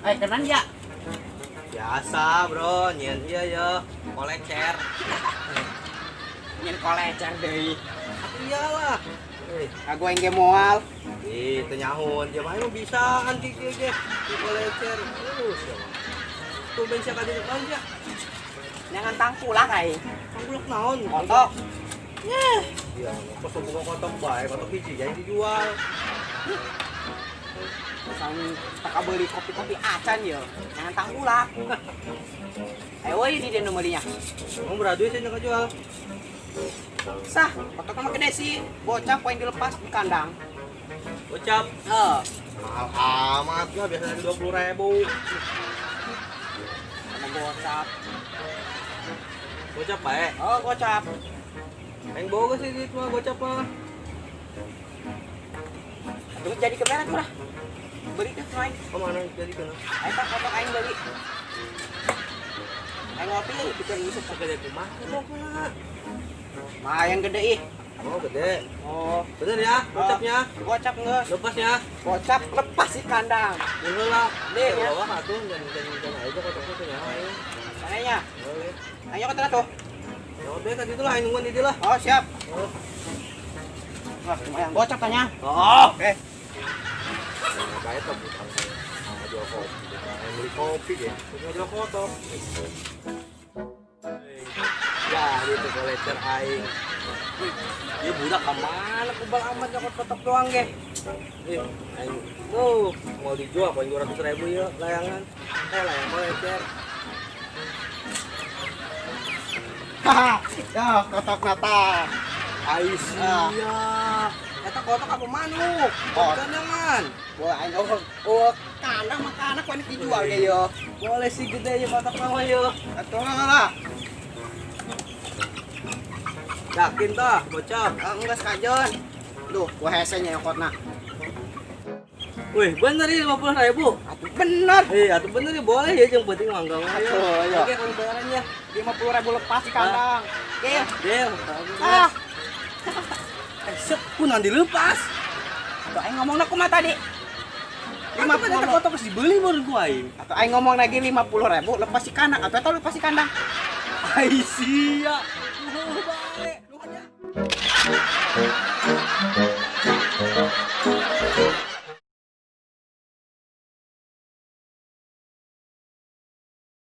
Kenan ya. Biasa bro, nyen iya ya, kolecer. Nyen kolecer deui. Iyalah. Aku engge moal. Tenyahun, dia mah bisa anti dia ge. Di kolecer. Tuh bensin ka di depan ya. Jangan tangkulak ai. Tangkulak naon? Kotok. Iya, kok semua kotok bae, kotok hiji jadi dijual. Sang tak beli kopi-kopi acan ya. Jangan tangkulak. Ayo euy di dieu meurinya. Mau beraduy sih nggak jual. Sah, kotok mah gede sih. Bocah poin dilepas di kandang. Gocap. Mahal amat lah, biasanya 20.000. Sama gocap. Gocap bae. Oh, gocap. Yang boga sih gitu mah gocap mah. Terus jadi kemana tuh lah? Beli ke main. Kemana jadi kena? Ayo tak kotok aing beli. Aing ngopi ya, bikin musik Segede kumaha pokoknya. mah yang gede ih. Oh gede. Oh, Bener ya, gocapnya. gocap nges. Lepasnya. Gocap lepas di kandang. Bener lah. Nih, ya. Bawah atuh jangan aja kotaknya tuh ya. Sananya. Boleh. Ayo ke tengah tuh. Ya udah kan itulah yang nungguin di dia lah. Oh, siap. Oh. Wah, lumayan gocap tanya. Oh. Oke. Nah, kayak tuh bukan. Jual kopi. Yang beli kopi ya. Punya jual kotok. Ya, gitu kolecer aing. Ya budak kemana kubal amat nyokot kotok doang ge. Aing tuh mau dijual poin 200.000 ya layangan. Layang kolecer. Haha. Ya, kotok nata. Aisyah. Eta kotok apa manuk? Oh. Kandangan. Wah, aing kandang mah kana ku dijual ge yo. Boleh sih gede ya kotok mah yo. Atuh lah. Yakin tah, gocap. Enggak kajon. Duh, gua hese nya nyokotna. Wih, bener ya 50.000. Atuh bener. Atuh bener ya boleh ya, yang penting manggang ayo. Atuh, ayo. Oke, kan bayarannya. 50.000 lepas di kandang. Oke. Deal. Ah, Sep, kunan dilepas. tuh aing ngomongna kumaha tadi? 50 kotok geus dibeli baru gua aing. Atau aing ngomong lagi 50.000 lepas di kandang atau eta lepas di kandang. Aisyah. Bae.